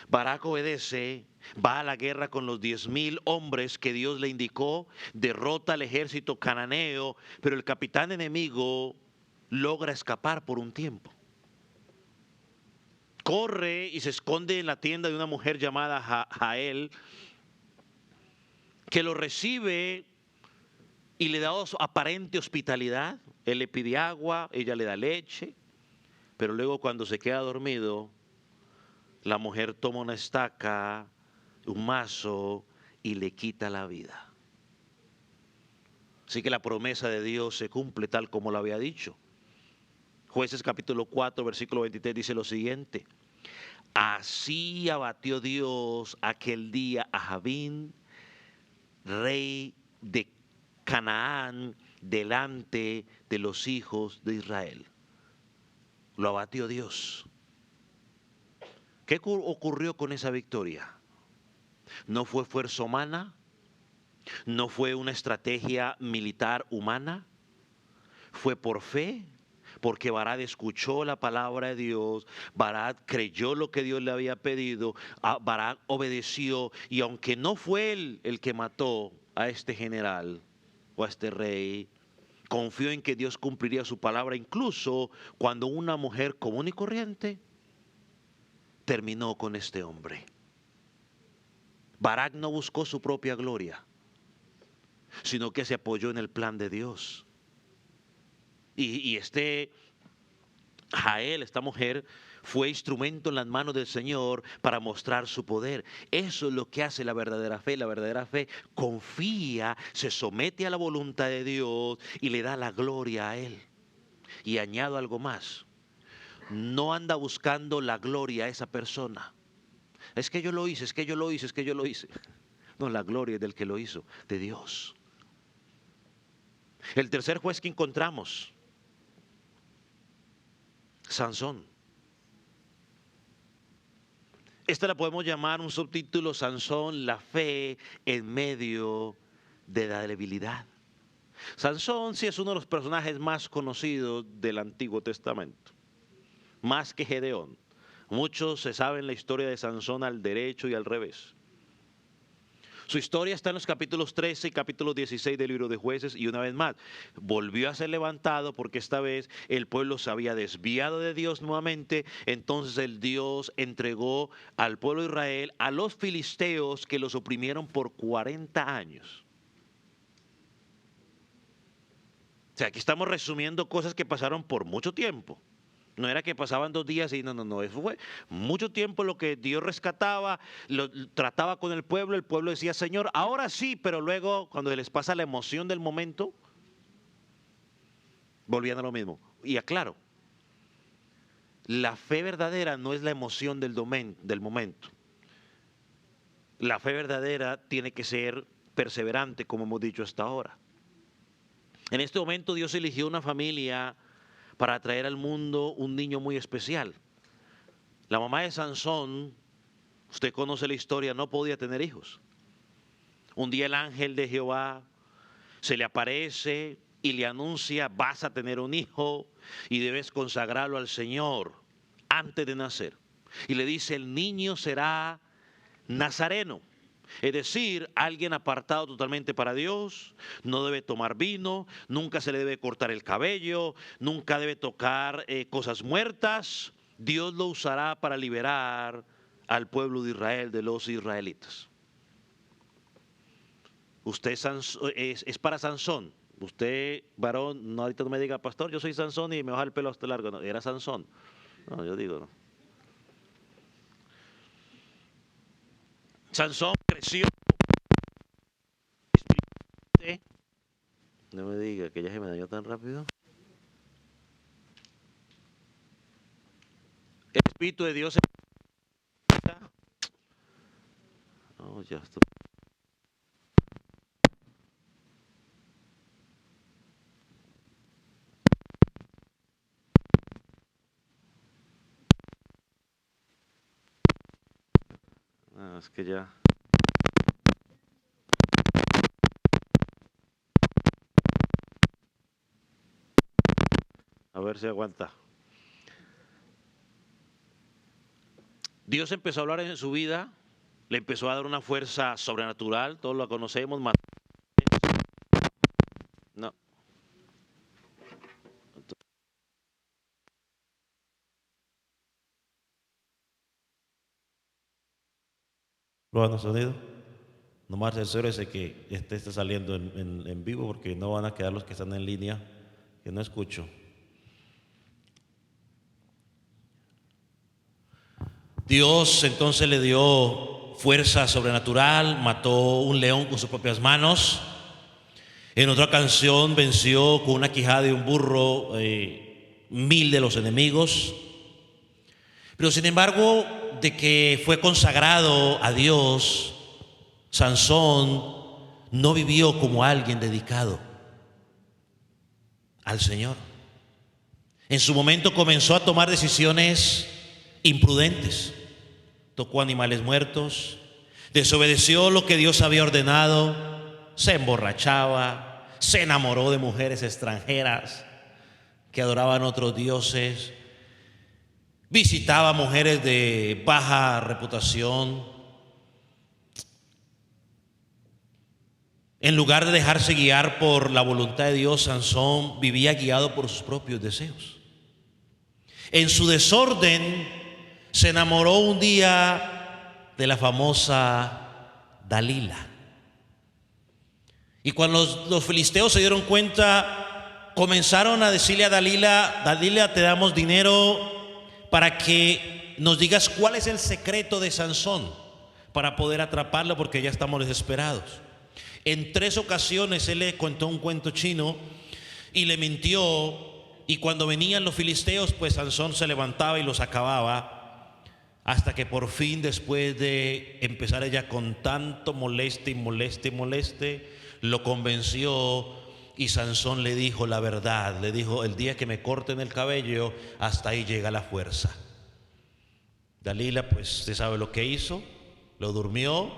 Barak obedece, va a la guerra con los 10,000 hombres que Dios le indicó, derrota al ejército cananeo, pero el capitán enemigo logra escapar por un tiempo. Corre y se esconde en la tienda de una mujer llamada Jael, que lo recibe y le da su aparente hospitalidad. Él le pide agua, ella le da leche, pero luego cuando se queda dormido, la mujer toma una estaca, un mazo y le quita la vida. Así que la promesa de Dios se cumple tal como lo había dicho. Jueces capítulo 4, versículo 23 dice lo siguiente: así abatió Dios aquel día a Jabín, rey de Canaán, delante de los hijos de Israel. Lo abatió Dios. ¿Qué ocurrió con esa victoria? No fue fuerza humana, no fue una estrategia militar humana, fue por fe, porque Barak escuchó la palabra de Dios, Barak creyó lo que Dios le había pedido, Barak obedeció, y aunque no fue él el que mató a este general o a este rey, confió en que Dios cumpliría su palabra, incluso cuando una mujer común y corriente terminó con este hombre. Barak no buscó su propia gloria, sino que se apoyó en el plan de Dios. Y este Jael, esta mujer, fue instrumento en las manos del Señor para mostrar su poder. Eso es lo que hace la verdadera fe. La verdadera fe confía, se somete a la voluntad de Dios y le da la gloria a Él. Y añado algo más: no anda buscando la gloria a esa persona. Es que yo lo hice, es que yo lo hice, es que yo lo hice. No, la gloria es del que lo hizo, de Dios. El tercer juez que encontramos, Sansón. Esta la podemos llamar un subtítulo: Sansón, la fe en medio de la debilidad. Sansón sí es uno de los personajes más conocidos del Antiguo Testamento, más que Gedeón. Muchos se saben la historia de Sansón al derecho y al revés. Su historia está en los capítulos 13 y capítulo 16 del libro de Jueces, y una vez más, volvió a ser levantado porque esta vez el pueblo se había desviado de Dios nuevamente. Entonces el Dios entregó al pueblo de Israel a los filisteos, que los oprimieron por 40 años. O sea, aquí estamos resumiendo cosas que pasaron por mucho tiempo. No era que pasaban 2 días y no, eso fue mucho tiempo lo que Dios rescataba, lo trataba con el pueblo decía: Señor, ahora sí, pero luego cuando les pasa la emoción del momento, volvían a lo mismo. Y aclaro, la fe verdadera no es la emoción del momento. La fe verdadera tiene que ser perseverante, como hemos dicho hasta ahora. En este momento Dios eligió una familia para traer al mundo un niño muy especial. La mamá de Sansón, usted conoce la historia, no podía tener hijos. Un día el ángel de Jehová se le aparece y le anuncia: vas a tener un hijo y debes consagrarlo al Señor antes de nacer. Y le dice: el niño será nazareno. Es decir, alguien apartado totalmente para Dios, no debe tomar vino, nunca se le debe cortar el cabello, nunca debe tocar cosas muertas. Dios lo usará para liberar al pueblo de Israel, de los israelitas. Usted es para Sansón. Usted, varón, no, ahorita no me diga: pastor, yo soy Sansón y me baja el pelo hasta largo. No, era Sansón. No, yo digo, no. Sansón creció. No me diga que ya se me dañó tan rápido. El Espíritu de Dios. Oh, ya estoy. Es que ya. A ver si aguanta. Dios empezó a hablar en su vida, le empezó a dar una fuerza sobrenatural, todos lo conocemos, más. No. Probando sonido. Nomás asegúrese que este esté saliendo en vivo, porque no van a quedar los que están en línea, que no escucho. Dios entonces le dio fuerza sobrenatural, mató un león con sus propias manos. En otra ocasión venció con una quijada de un burro 1000 de los enemigos. Pero sin embargo, de que fue consagrado a Dios, Sansón no vivió como alguien dedicado al Señor. En su momento comenzó a tomar decisiones imprudentes. Tocó animales muertos, desobedeció lo que Dios había ordenado, se emborrachaba, se enamoró de mujeres extranjeras que adoraban otros dioses, visitaba mujeres de baja reputación. En lugar de dejarse guiar por la voluntad de Dios, Sansón vivía guiado por sus propios deseos. En su desorden se enamoró un día de la famosa Dalila. Y cuando los filisteos se dieron cuenta, comenzaron a decirle a Dalila: Dalila, te damos dinero para que nos digas cuál es el secreto de Sansón, para poder atraparlo, porque ya estamos desesperados. En 3 ocasiones él le contó un cuento chino y le mintió, y cuando venían los filisteos, pues Sansón se levantaba y los acababa, hasta que por fin, después de empezar ella con tanto moleste, lo convenció, y Sansón le dijo la verdad. Le dijo: el día que me corten el cabello, hasta ahí llega la fuerza. Dalila, pues usted sabe lo que hizo, lo durmió,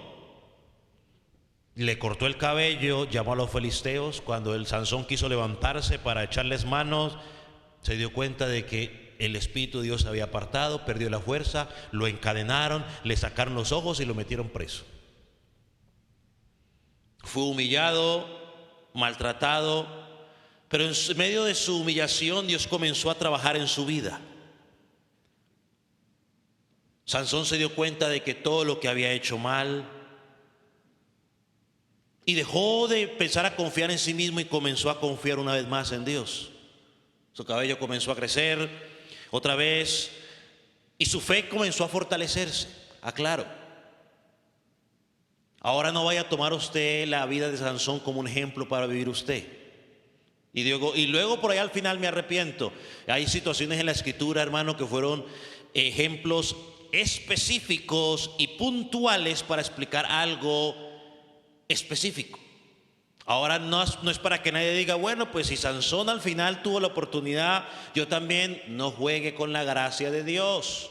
le cortó el cabello, llamó a los filisteos. Cuando el Sansón quiso levantarse para echarles manos, se dio cuenta de que el Espíritu de Dios se había apartado, perdió la fuerza, lo encadenaron, le sacaron los ojos y lo metieron preso. Fue humillado, maltratado, pero en medio de su humillación Dios comenzó a trabajar en su vida. Sansón se dio cuenta de que todo lo que había hecho mal, y dejó de pensar a confiar en sí mismo y comenzó a confiar una vez más en Dios. Su cabello comenzó a crecer otra vez y su fe comenzó a fortalecerse. Aclaro, ahora no vaya a tomar usted la vida de Sansón como un ejemplo para vivir usted. Y luego por ahí al final me arrepiento. Hay situaciones en la Escritura, hermano, que fueron ejemplos específicos y puntuales para explicar algo específico. Ahora no es para que nadie diga: bueno, pues si Sansón al final tuvo la oportunidad, yo también. No juegue con la gracia de Dios.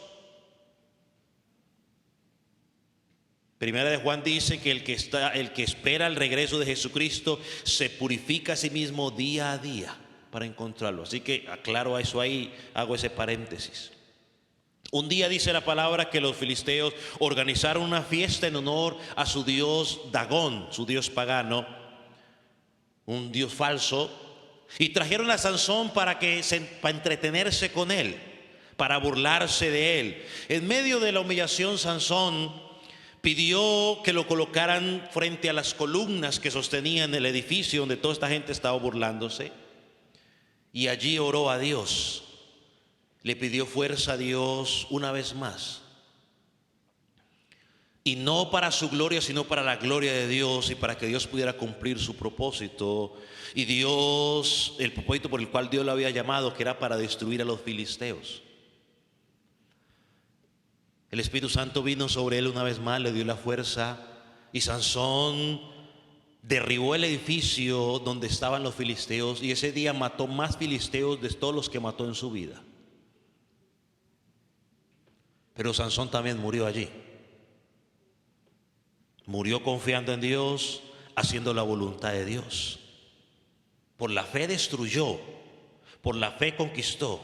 Primera de Juan dice que el que espera el regreso de Jesucristo se purifica a sí mismo día a día para encontrarlo. Así que aclaro eso ahí, hago ese paréntesis. Un día dice la palabra que los filisteos organizaron una fiesta en honor a su dios Dagón, su dios pagano, un dios falso, y trajeron a Sansón para entretenerse con él, para burlarse de él. En medio de la humillación, Sansón pidió que lo colocaran frente a las columnas que sostenían el edificio donde toda esta gente estaba burlándose, y allí oró a Dios. Le pidió fuerza a Dios una vez más, y no para su gloria, sino para la gloria de Dios, y para que Dios pudiera cumplir su propósito. Y el propósito por el cual Dios lo había llamado, que era para destruir a los filisteos. El Espíritu Santo vino sobre él una vez más, le dio la fuerza, y Sansón derribó el edificio donde estaban los filisteos, y ese día mató más filisteos de todos los que mató en su vida. Pero Sansón también murió allí. Murió confiando en Dios, haciendo la voluntad de Dios. Por la fe destruyó, por la fe conquistó,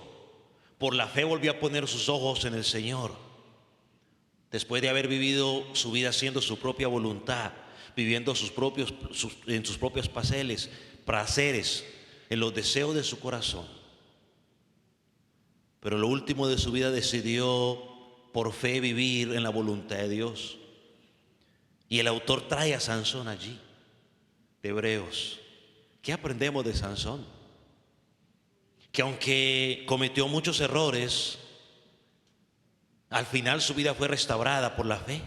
por la fe volvió a poner sus ojos en el Señor. Después de haber vivido su vida haciendo su propia voluntad, viviendo en sus propios placeres, en los deseos de su corazón. Pero lo último de su vida decidió por fe vivir en la voluntad de Dios. Y el autor trae a Sansón allí, de Hebreos. ¿Qué aprendemos de Sansón? que aunque cometió muchos errores, al final su vida fue restaurada por la fe.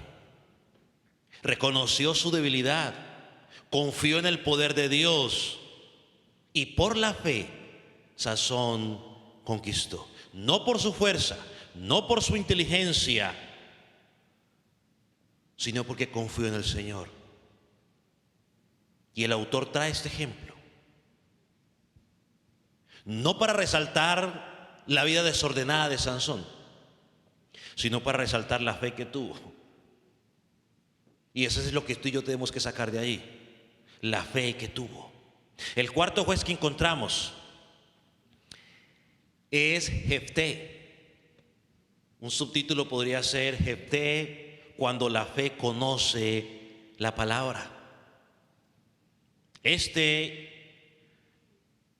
Reconoció su debilidad, confió en el poder de Dios y por la fe Sansón conquistó. No por su fuerza, no por su inteligencia, sino porque confió en el Señor. Y el autor trae este ejemplo, no para resaltar la vida desordenada de Sansón, sino para resaltar la fe que tuvo. Y eso es lo que tú y yo tenemos que sacar de ahí, la fe que tuvo. El cuarto juez que encontramos es Jefté. Un subtítulo podría ser Jefté cuando la fe conoce la palabra. Este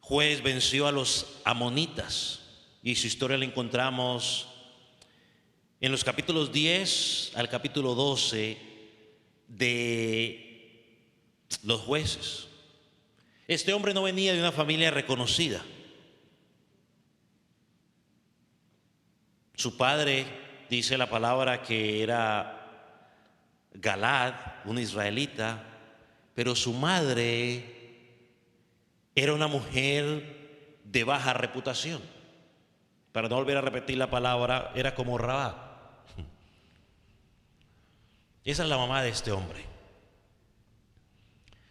juez venció a los amonitas y su historia la encontramos en los capítulos 10 al capítulo 12 de los jueces. Este hombre no venía de una familia reconocida. Su padre, dice la palabra, que era Galad, un israelita, pero su madre era una mujer de baja reputación. Para no volver a repetir la palabra, era como Rabá. Esa es la mamá de este hombre.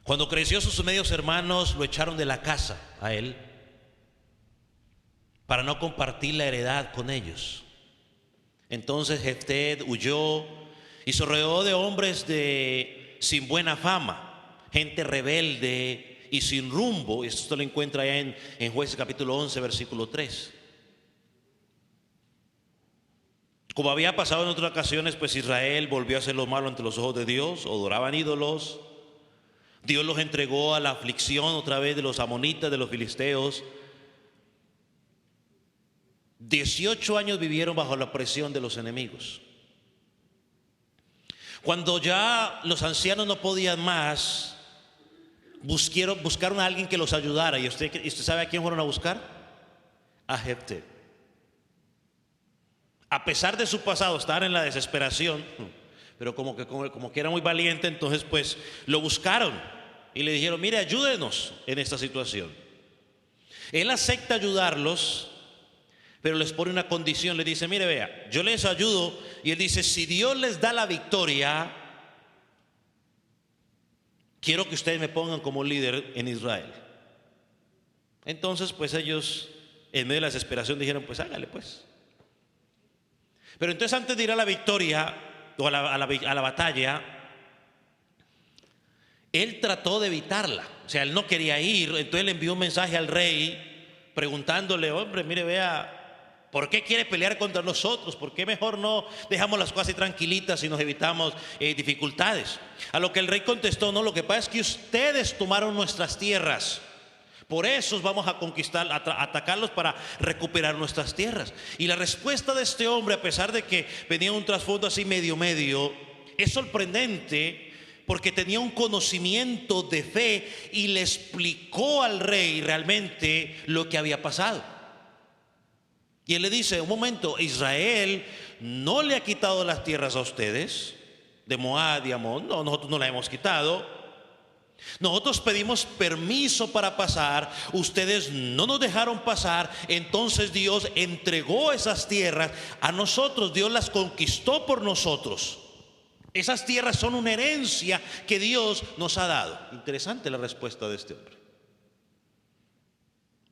Cuando creció, sus medios hermanos lo echaron de la casa a él para no compartir la heredad con ellos. Entonces Jefté huyó y se rodeó de hombres sin buena fama, gente rebelde y sin rumbo. Esto lo encuentra allá en Jueces capítulo 11, versículo 3. Como había pasado en otras ocasiones, pues Israel volvió a hacer lo malo ante los ojos de Dios, adoraban ídolos. Dios los entregó a la aflicción otra vez de los amonitas, de los filisteos. 18 años vivieron bajo la presión de los enemigos. Cuando ya los ancianos no podían más, buscaron a alguien que los ayudara. ¿Y usted sabe a quién fueron a buscar? A Jefté. A pesar de su pasado, estar en la desesperación, pero como que era muy valiente, entonces pues lo buscaron y le dijeron: mire, ayúdenos en esta situación. Él acepta ayudarlos, pero les pone una condición. Le dice: mire, vea, yo les ayudo. Y él dice: si Dios les da la victoria, quiero que ustedes me pongan como líder en Israel. Entonces pues ellos, en medio de la desesperación, dijeron: pues hágale pues. Pero entonces, antes de ir a la victoria o a la batalla, él trató de evitarla. O sea, él no quería ir. Entonces le envió un mensaje al rey preguntándole: hombre, mire, vea, ¿por qué quiere pelear contra nosotros? ¿Por qué mejor no dejamos las cosas así tranquilitas y nos evitamos dificultades? A lo que el rey contestó: no, lo que pasa es que ustedes tomaron nuestras tierras. Por eso vamos a conquistar, a atacarlos para recuperar nuestras tierras. Y la respuesta de este hombre, a pesar de que venía un trasfondo así medio, es sorprendente, porque tenía un conocimiento de fe y le explicó al rey realmente lo que había pasado. Y él le dice: un momento, Israel no le ha quitado las tierras a ustedes, de Moab y Amón. No, nosotros no las hemos quitado. Nosotros pedimos permiso para pasar, ustedes no nos dejaron pasar. Entonces Dios entregó esas tierras a nosotros, Dios las conquistó por nosotros. Esas tierras son una herencia que Dios nos ha dado. Interesante la respuesta de este hombre.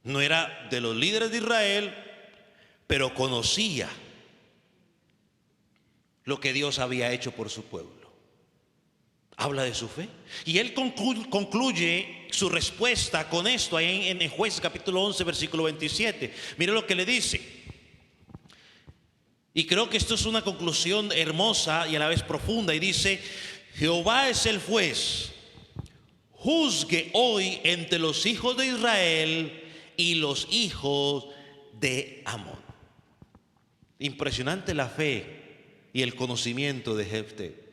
No era de los líderes de Israel, pero conocía lo que Dios había hecho por su pueblo. Habla de su fe. Y él concluye su respuesta con esto ahí en Jueces capítulo 11, versículo 27. Mire lo que le dice. Y creo que esto es una conclusión hermosa y a la vez profunda. Y dice: Jehová es el juez. Juzgue hoy entre los hijos de Israel y los hijos de Amón. Impresionante la fe y el conocimiento de Jefté.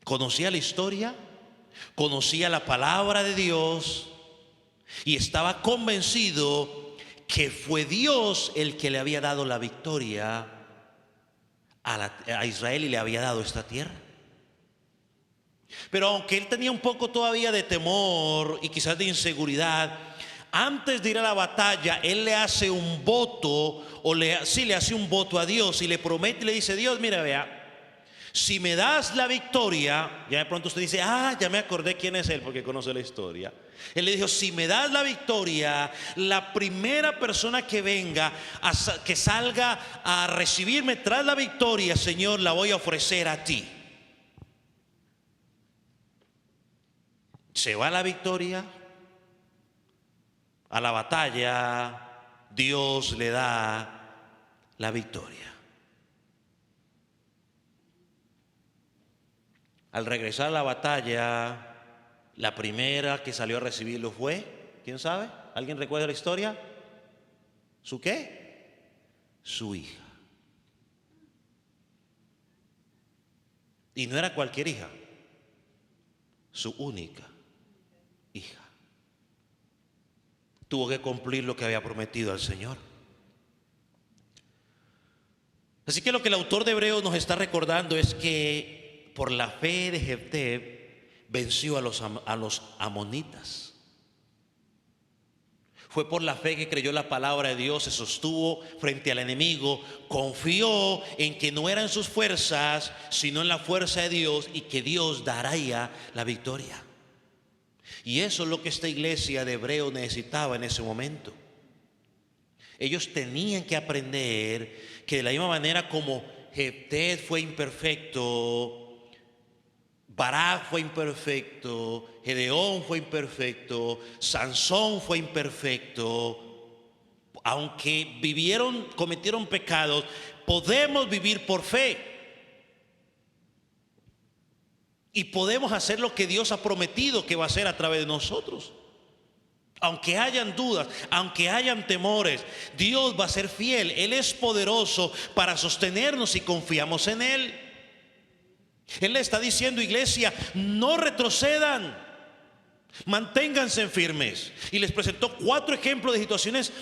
Conocía la historia, conocía la palabra de Dios y estaba convencido que fue Dios el que le había dado la victoria a Israel y le había dado esta tierra. Pero aunque él tenía un poco todavía de temor y quizás de inseguridad, antes de ir a la batalla, él le hace un voto, le hace un voto a Dios y le promete y le dice: Dios, mira, vea, si me das la victoria, ya de pronto usted dice: ah, ya me acordé quién es él porque conoce la historia. Él le dijo: si me das la victoria, la primera persona que venga, que salga a recibirme tras la victoria, Señor, la voy a ofrecer a ti. Se va la victoria, a la batalla, Dios le da la victoria. Al regresar a la batalla, la primera que salió a recibirlo fue, ¿quién sabe? ¿Alguien recuerda la historia? ¿Su qué? Su hija. Y no era cualquier hija, su única hija. Tuvo que cumplir lo que había prometido al Señor. Así que lo que el autor de Hebreos nos está recordando es que por la fe de Jefté venció a los amonitas. Fue por la fe que creyó la palabra de Dios, se sostuvo frente al enemigo, confió en que no eran sus fuerzas, sino en la fuerza de Dios, y que Dios daría la victoria. Y eso es lo que esta iglesia de Hebreos necesitaba en ese momento. Ellos tenían que aprender que de la misma manera como Jefté fue imperfecto, Barak fue imperfecto, Gedeón fue imperfecto, Sansón fue imperfecto, aunque cometieron pecados, podemos vivir por fe. Y podemos hacer lo que Dios ha prometido que va a hacer a través de nosotros. Aunque hayan dudas, aunque hayan temores, Dios va a ser fiel. Él es poderoso para sostenernos si confiamos en Él. Él le está diciendo: iglesia, no retrocedan, manténganse firmes. Y les presentó 4 ejemplos de situaciones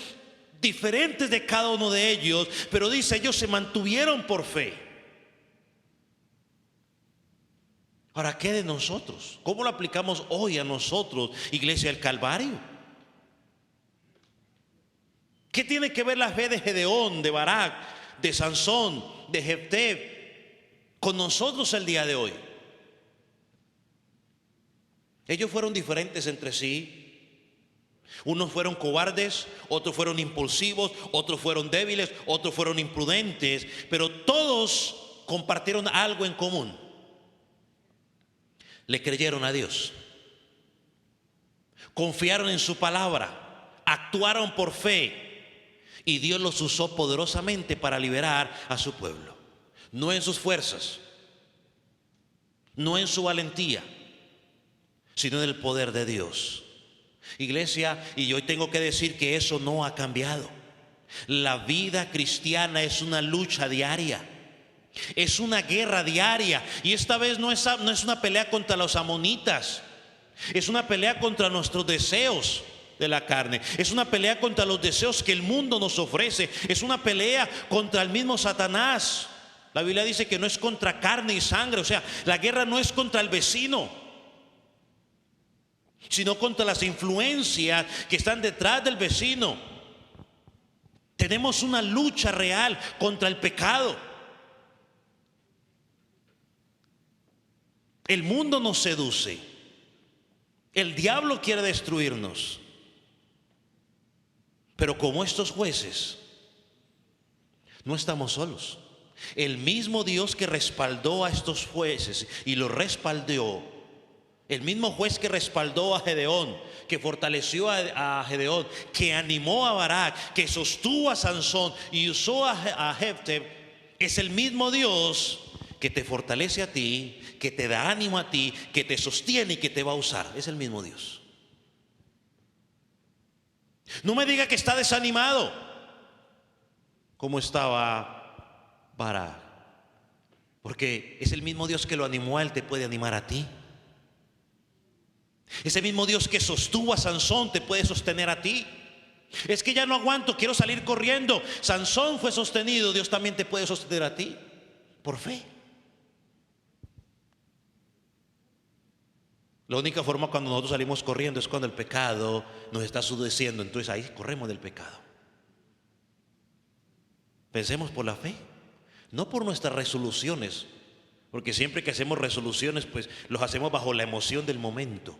diferentes de cada uno de ellos, pero dice: ellos se mantuvieron por fe. Ahora, ¿qué de nosotros? ¿Cómo lo aplicamos hoy a nosotros, iglesia del Calvario? ¿Qué tiene que ver la fe de Gedeón, de Barak, de Sansón, de Jefté con nosotros el día de hoy? Ellos fueron diferentes entre sí. Unos fueron cobardes, otros fueron impulsivos, otros fueron débiles, otros fueron imprudentes, pero todos compartieron algo en común: le creyeron a Dios, confiaron en su palabra, actuaron por fe, y Dios los usó poderosamente para liberar a su pueblo. No en sus fuerzas, no en su valentía, sino en el poder de Dios. Iglesia, y hoy tengo que decir que eso no ha cambiado. La vida cristiana es una lucha diaria, es una guerra diaria. Y esta vez no es una pelea contra los amonitas, es una pelea contra nuestros deseos de la carne, es una pelea contra los deseos que el mundo nos ofrece, es una pelea contra el mismo Satanás. La Biblia dice que no es contra carne y sangre, o sea, la guerra no es contra el vecino, sino contra las influencias que están detrás del vecino. Tenemos una lucha real contra el pecado. El mundo nos seduce, el diablo quiere destruirnos, pero como estos jueces, no estamos solos. El mismo Dios que respaldó a estos jueces y los respaldó, el mismo juez que respaldó a Gedeón, que fortaleció a Gedeón, que animó a Barak, que sostuvo a Sansón y usó a Jefté, es el mismo Dios que te fortalece a ti, que te da ánimo a ti, que te sostiene y que te va a usar. Es el mismo Dios. No me diga que está desanimado como estaba Barak, porque es el mismo Dios que lo animó a él, te puede animar a ti. Ese mismo Dios que sostuvo a Sansón te puede sostener a ti. Es que ya no aguanto, quiero salir corriendo. Sansón fue sostenido, Dios también te puede sostener a ti por fe. La única forma cuando nosotros salimos corriendo es cuando el pecado nos está seduciendo, entonces ahí corremos del pecado. Pensemos por la fe, no por nuestras resoluciones, porque siempre que hacemos resoluciones, pues los hacemos bajo la emoción del momento.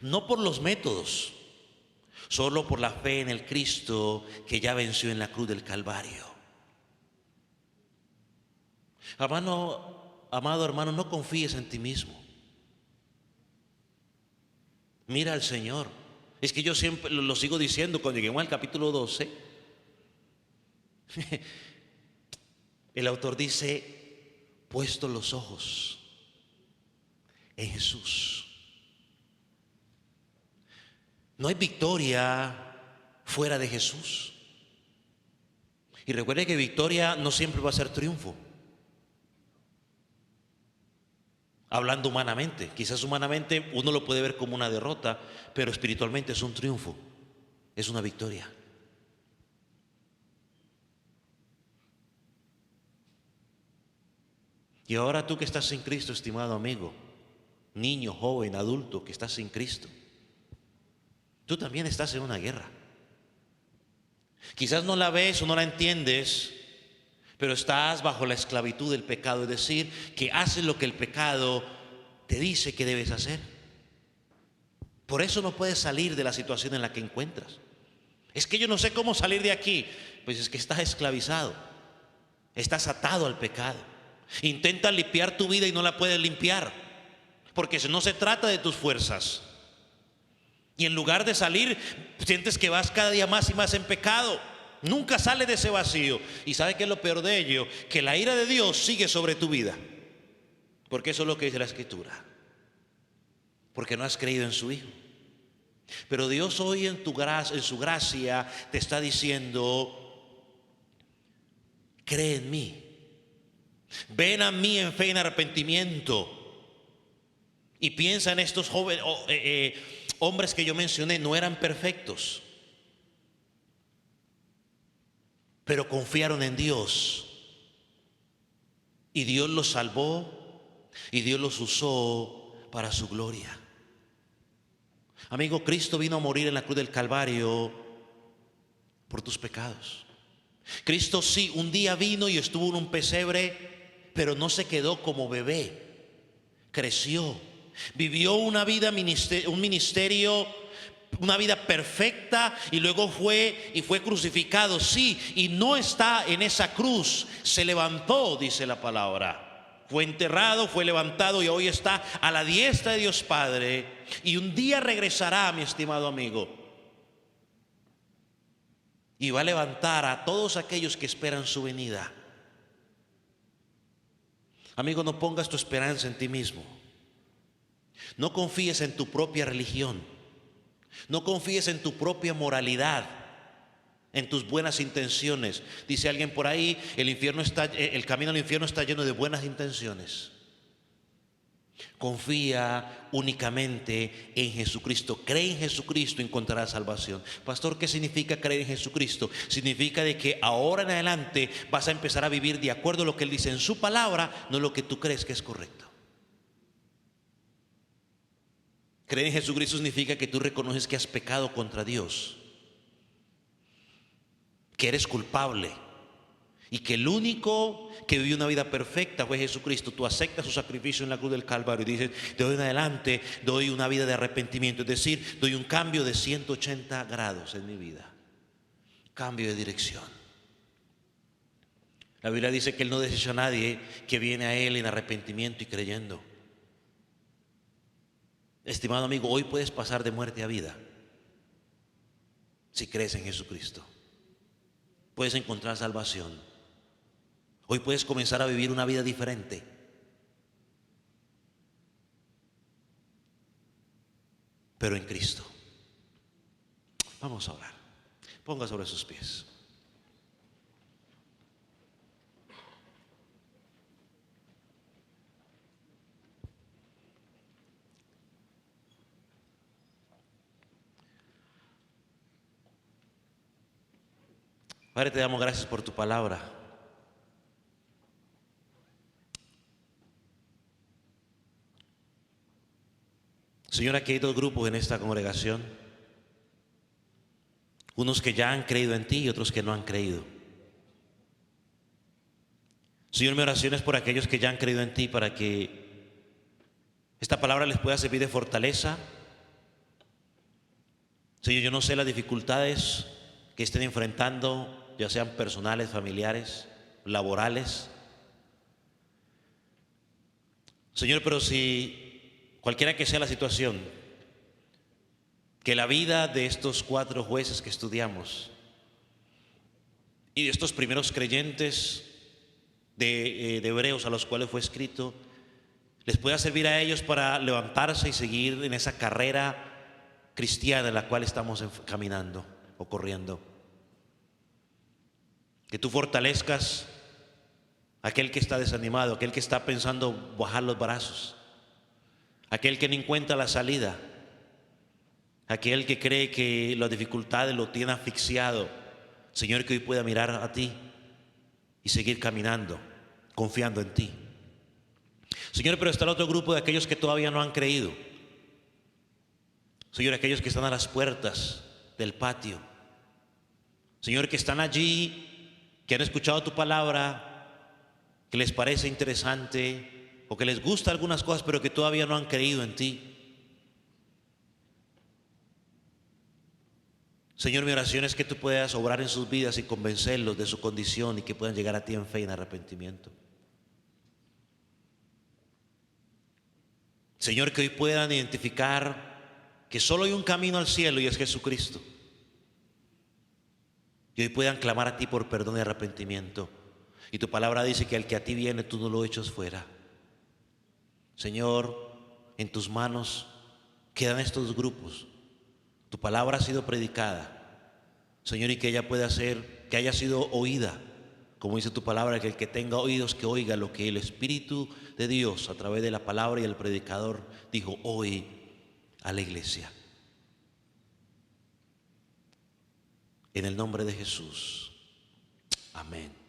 No por los métodos, solo por la fe en el Cristo que ya venció en la cruz del Calvario. Amado hermano, no confíes en ti mismo. Mira al Señor. Es que yo siempre lo sigo diciendo cuando lleguemos al capítulo 12. El autor dice, puesto los ojos en Jesús. No hay victoria fuera de Jesús. Y recuerde que victoria no siempre va a ser triunfo. Hablando humanamente, quizás humanamente uno lo puede ver como una derrota, pero espiritualmente es un triunfo, es una victoria. Y ahora tú que estás sin Cristo, estimado amigo, niño, joven, adulto que estás sin Cristo, tú también estás en una guerra. Quizás no la ves o no la entiendes, pero estás bajo la esclavitud del pecado, es decir, que haces lo que el pecado te dice que debes hacer. Por eso no puedes salir de la situación en la que encuentras. Es que yo no sé cómo salir de aquí. Pues es que estás esclavizado, estás atado al pecado. Intentas limpiar tu vida y no la puedes limpiar, porque no se trata de tus fuerzas. Y en lugar de salir, sientes que vas cada día más y más en pecado. Nunca sales de ese vacío. ¿Y sabe qué es lo peor de ello? Que la ira de Dios sigue sobre tu vida. Porque eso es lo que dice la Escritura. Porque no has creído en su Hijo. Pero Dios hoy en su gracia te está diciendo, cree en mí. Ven a mí en fe y en arrepentimiento. Y piensa en estos jóvenes, hombres que yo mencioné, no eran perfectos, pero confiaron en Dios. Y Dios los salvó y Dios los usó para su gloria. Amigo, Cristo vino a morir en la cruz del Calvario por tus pecados. Cristo sí, un día vino y estuvo en un pesebre, pero no se quedó como bebé. Creció, vivió una vida, un ministerio, una vida perfecta, y luego fue crucificado, sí, y no está en esa cruz, se levantó, dice la palabra. Fue enterrado, fue levantado y hoy está a la diestra de Dios Padre, y un día regresará, mi estimado amigo, y va a levantar a todos aquellos que esperan su venida. Amigo, no pongas tu esperanza en ti mismo. No confíes en tu propia religión. No confíes en tu propia moralidad, en tus buenas intenciones. Dice alguien por ahí, el camino al infierno está lleno de buenas intenciones. Confía únicamente en Jesucristo. Cree en Jesucristo y encontrarás salvación. Pastor, ¿qué significa creer en Jesucristo? Significa de que ahora en adelante vas a empezar a vivir de acuerdo a lo que Él dice en su palabra, no lo que tú crees que es correcto. Creer en Jesucristo significa que tú reconoces que has pecado contra Dios, que eres culpable y que el único que vivió una vida perfecta fue Jesucristo. Tú aceptas su sacrificio en la cruz del Calvario y dices, de hoy en adelante doy una vida de arrepentimiento, es decir, doy un cambio de 180 grados en mi vida, cambio de dirección. La Biblia dice que Él no desecha a nadie que viene a Él en arrepentimiento y creyendo. Estimado amigo, hoy puedes pasar de muerte a vida si crees en Jesucristo. Puedes encontrar salvación. Hoy puedes comenzar a vivir una vida diferente. Pero en Cristo. Vamos a orar. Ponga sobre sus pies. Padre, te damos gracias por tu palabra. Señor, aquí hay dos grupos en esta congregación. Unos que ya han creído en ti y otros que no han creído. Señor, mi oración es por aquellos que ya han creído en ti, para que esta palabra les pueda servir de fortaleza. Señor, yo no sé las dificultades que estén enfrentando, ya sean personales, familiares, laborales. Señor, pero si cualquiera que sea la situación, que la vida de estos 4 jueces que estudiamos y de estos primeros creyentes de Hebreos a los cuales fue escrito, les pueda servir a ellos para levantarse y seguir en esa carrera cristiana en la cual estamos caminando o corriendo. Que tú fortalezcas a aquel que está desanimado, aquel que está pensando bajar los brazos, aquel que no encuentra la salida, aquel que cree que las dificultades lo tienen asfixiado. Señor, que hoy pueda mirar a ti y seguir caminando, confiando en ti. Señor, pero está el otro grupo de aquellos que todavía no han creído. Señor, aquellos que están a las puertas del patio. Señor, que están allí, que han escuchado tu palabra, que les parece interesante o que les gusta algunas cosas, pero que todavía no han creído en ti. Señor, mi oración es que tú puedas obrar en sus vidas y convencerlos de su condición y que puedan llegar a ti en fe y en arrepentimiento. Señor, que hoy puedan identificar que solo hay un camino al cielo y es Jesucristo. Y hoy puedan clamar a ti por perdón y arrepentimiento. Y tu palabra dice que al que a ti viene tú no lo echas fuera. Señor, en tus manos quedan estos grupos. Tu palabra ha sido predicada, Señor, y que ella pueda ser, que haya sido oída, como dice tu palabra, que el que tenga oídos que oiga lo que el Espíritu de Dios a través de la palabra y el predicador dijo hoy a la iglesia. En el nombre de Jesús. Amén.